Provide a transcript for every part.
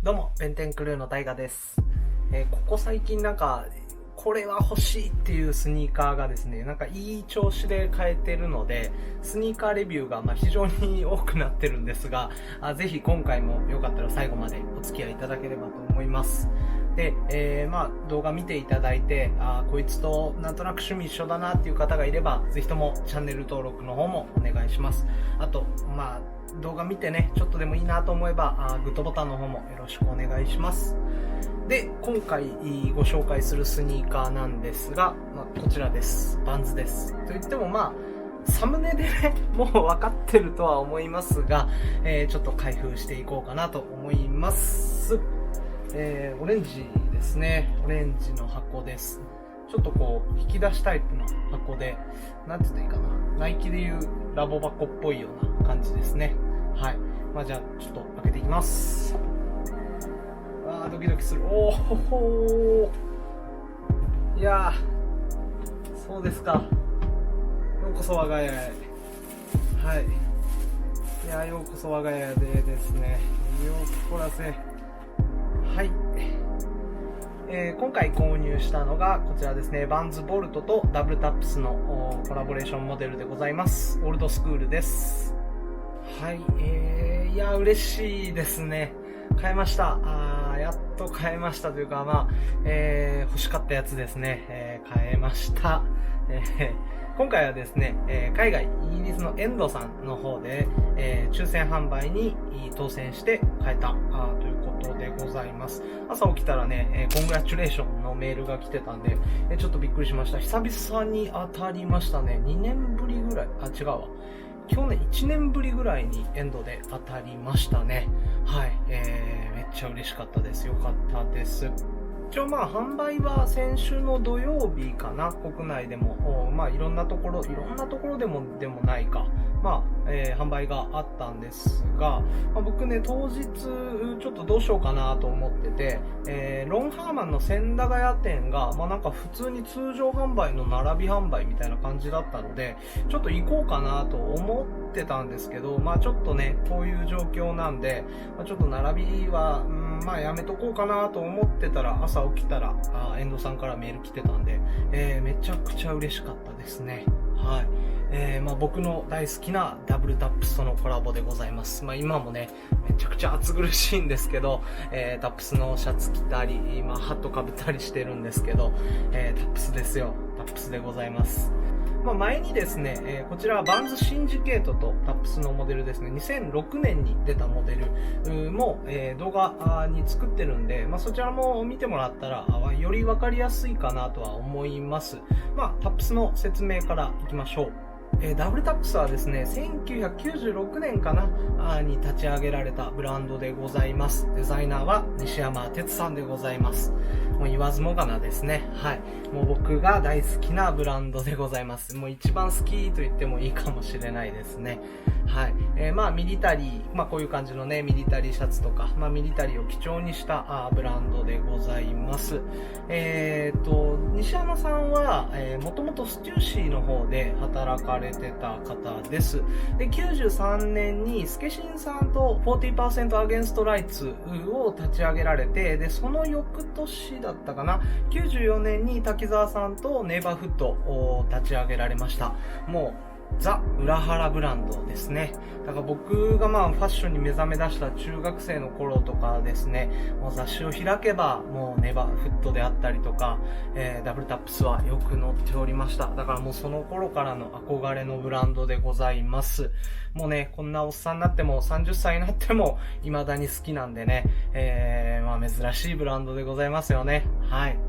どうも、弁天クルーの大我です。ここ最近これは欲しいっていうスニーカーがですね、いい調子で買えてるので、スニーカーレビューが非常に多くなってるんですが、ぜひ今回もよかったら最後までお付き合いいただければと思います。で、動画見ていただいて、こいつとなんとなく趣味一緒だなっていう方がいれば、ぜひともチャンネル登録の方もお願いします。あと、動画見てね、ちょっとでもいいなと思えば、グッドボタンの方もよろしくお願いします。で、今回ご紹介するスニーカーなんですが、こちらです。バンズです。といってもサムネでね、もう分かってるとは思いますが、ちょっと開封していこうかなと思います。オレンジですね。オレンジの箱です。ちょっと引き出しタイプの箱で、なんて言ったらいいかな。ナイキでいうラボ箱っぽいような感じですね。はい。じゃあ、ちょっと開けていきます。ドキドキする。おほほー。いやー、そうですか。ようこそ我が家へ。はい。いやー、ようこそ我が家でですね。ようこらせ。はい。今回購入したのがこちらですね。バンズボルトとダブルタップスのコラボレーションモデルでございます。オールドスクールです。はい。いや、嬉しいですね。買えました。やっと買えましたというか、欲しかったやつですね。買えました。今回はですね、海外、イギリスのエンドさんの方で、抽選販売に当選して買えたということでございます。朝起きたらね、コングラチュレーションのメールが来てたんで、ちょっとびっくりしました。久々に当たりましたね。2年ぶりぐらい、違うわ。去年1年ぶりぐらいにエンドで当たりましたね。はい。めっちゃ嬉しかったです。よかったです。一応販売は先週の土曜日かな、国内でも、いろんなところでもないか、販売があったんですが、僕ね、当日、ちょっとどうしようかなと思ってて、ロンハーマンの千駄ヶ谷店が、普通に通常販売の並び販売みたいな感じだったので、ちょっと行こうかなと思ってたんですけど、ちょっとね、こういう状況なんで、ちょっと並びは、やめとこうかなと思ってたら、朝起きたら、遠藤さんからメール来てたんで、めちゃくちゃ嬉しかったですね。はい。僕の大好きなダブルタップスとのコラボでございます。今もね、めちゃくちゃ暑苦しいんですけど、タップスのシャツ着たり、ハットかぶったりしてるんですけど、タップスですよ。タップスでございます。前にですね、こちらはバンズシンジケートとタップスのモデルですね、2006年に出たモデルも、動画に作ってるんで、そちらも見てもらったら、より分かりやすいかなとは思います。タップスの説明からいきましょう。ダブルタップスはですね、1996年かなに立ち上げられたブランドでございます。デザイナーは西山哲さんでございます。もう言わずもがなですね。はい。もう僕が大好きなブランドでございます。もう一番好きと言ってもいいかもしれないですね。はい。ミリタリー、こういう感じのね、ミリタリーシャツとか、ミリタリーを基調にしたブランドでございます。西山さんは、もともとスチューシーの方で働かれてた方です。で、93年にスケシンさんと 40% Against Rights を立ち上げられて、で、その翌年だったかな、94年に滝沢さんとネイバーフットを立ち上げられました。もうザ・裏原ブランドですね。だから僕がファッションに目覚め出した中学生の頃とかですね、もう雑誌を開けばもうネバーフットであったりとか、ダブルタップスはよく載っておりました。だからもうその頃からの憧れのブランドでございます。もうね、こんなおっさんになっても30歳になっても未だに好きなんでね、珍しいブランドでございますよね。はい。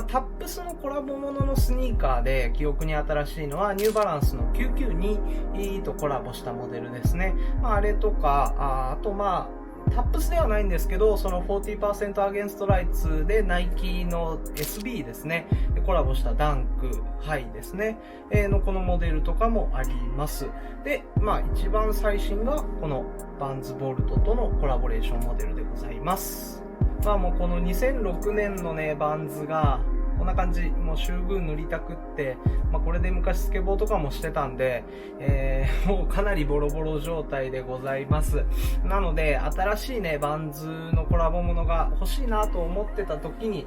タップスのコラボもののスニーカーで記憶に新しいのはニューバランスの992とコラボしたモデルですね。あれとか、あとタップスではないんですけど、その 40% Against Rights でナイキの SB ですね。でコラボしたダンクハイですね。のこのモデルとかもあります。で、一番最新がこのバンズボルトとのコラボレーションモデルでございます。もうこの2006年のね、バンズが、こんな感じ、もうシューグー塗りたくって、これで昔スケボーとかもしてたんで、もうかなりボロボロ状態でございます。なので、新しいね、バンズのコラボものが欲しいなと思ってた時に、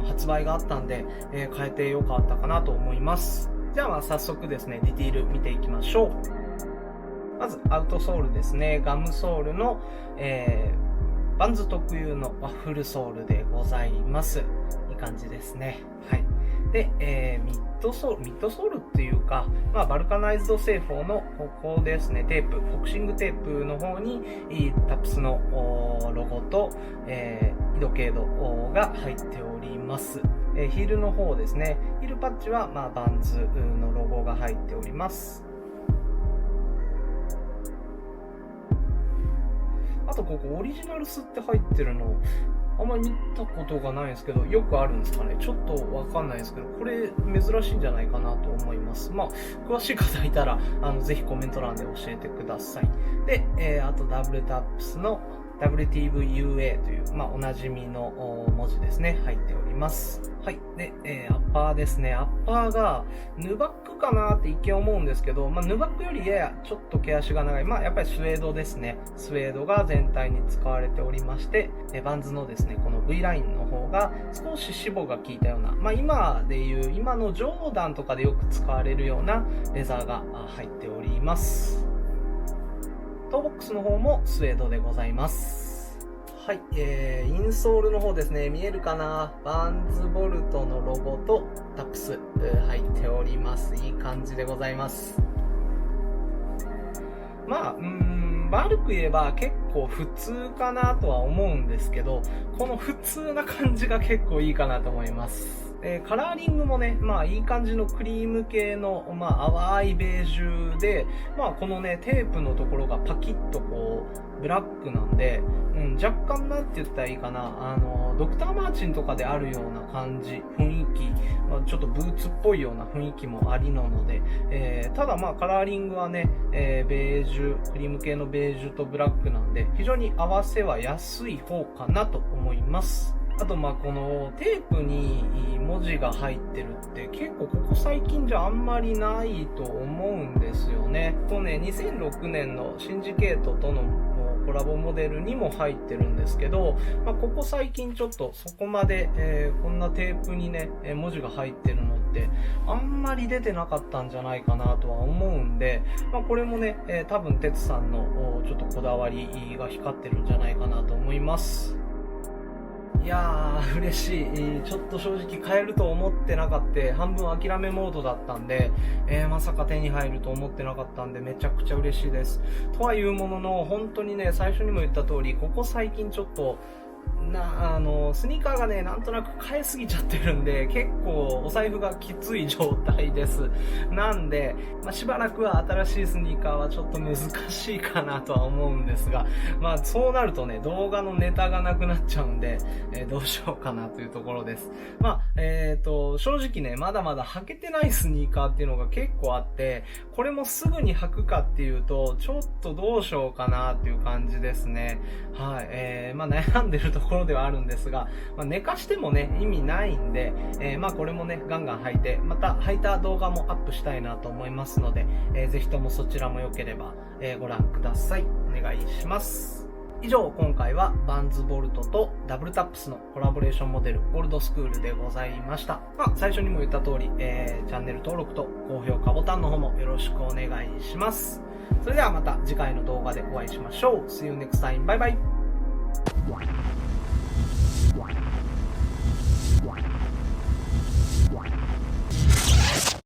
発売があったんで、変えてよかったかなと思います。じゃあ早速ですね、ディティール見ていきましょう。まず、アウトソールですね。ガムソールの、バンズ特有のワッフルソールでございます。いい感じですね。はい。で、ミッドソールっていうか、バルカナイズド製法のここですね、テープ、ボクシングテープの方に、タップスのロゴと、緯度経度が入っております。ヒールの方ですね。ヒールパッチは、バンズのロゴが入っております。あとここオリジナルスって入ってるのあんまり見たことがないんですけど、よくあるんですかね。ちょっとわかんないですけど、これ珍しいんじゃないかなと思います。詳しい方いたらぜひコメント欄で教えてください。で、あとダブルタップスの WTVUA という、おなじみの文字ですね、入っております。はい。で、アッパーですね。アッパーがヌバックかなって一見思うんですけど、ヌバックよりややちょっと毛足が長い。やっぱりスウェードですね。スウェードが全体に使われておりまして、バンズのですね、この V ラインの方が少し脂肪が効いたような、今でいう、今のジョーダンとかでよく使われるようなレザーが入っております。トーボックスの方もスウェードでございます。はい、インソールの方ですね、見えるかな。バンズボルトのロゴとタップス入っております。いい感じでございます。悪く言えば結構普通かなとは思うんですけど、この普通な感じが結構いいかなと思います。カラーリングもね、いい感じのクリーム系の、淡いベージュで、このね、テープのところがパキッとこう、ブラックなんで、若干なんて言ったらいいかな、ドクターマーチンとかであるような感じ、雰囲気、ちょっとブーツっぽいような雰囲気もありなので、ただカラーリングはね、ベージュ、クリーム系のベージュとブラックなんで、非常に合わせは安い方かなと思います。あとこのテープに文字が入ってるって結構ここ最近じゃあんまりないと思うんですよね。2006年のシンジケートとのコラボモデルにも入ってるんですけど、ここ最近ちょっとそこまで、こんなテープにね、文字が入ってるのってあんまり出てなかったんじゃないかなとは思うんで、これもね、多分テツさんのちょっとこだわりが光ってるんじゃないかなと思います。いやー、嬉しい。ちょっと正直買えると思ってなかった。半分諦めモードだったんで、まさか手に入ると思ってなかったんで、めちゃくちゃ嬉しいです。とはいうものの、本当にね、最初にも言った通り、ここ最近ちょっと、スニーカーがね、なんとなく買いすぎちゃってるんで、結構お財布がきつい状態です。なんで、しばらくは新しいスニーカーはちょっと難しいかなとは思うんですが、そうなるとね、動画のネタがなくなっちゃうんで、どうしようかなというところです。正直ね、まだまだ履けてないスニーカーっていうのが結構あって、これもすぐに履くかっていうと、ちょっとどうしようかなっていう感じですね。はい。悩んでるところではあるんですが、寝かしてもね、意味ないんで、これもね、ガンガン履いて、また履いた動画もアップしたいなと思いますので、ぜひともそちらも良ければ、ご覧ください。お願いします。以上、今回はバンズボルトとダブルタップスのコラボレーションモデルオールドスクールでございました。最初にも言った通り、チャンネル登録と高評価ボタンの方もよろしくお願いします。それではまた次回の動画でお会いしましょう。See you next time. Bye bye.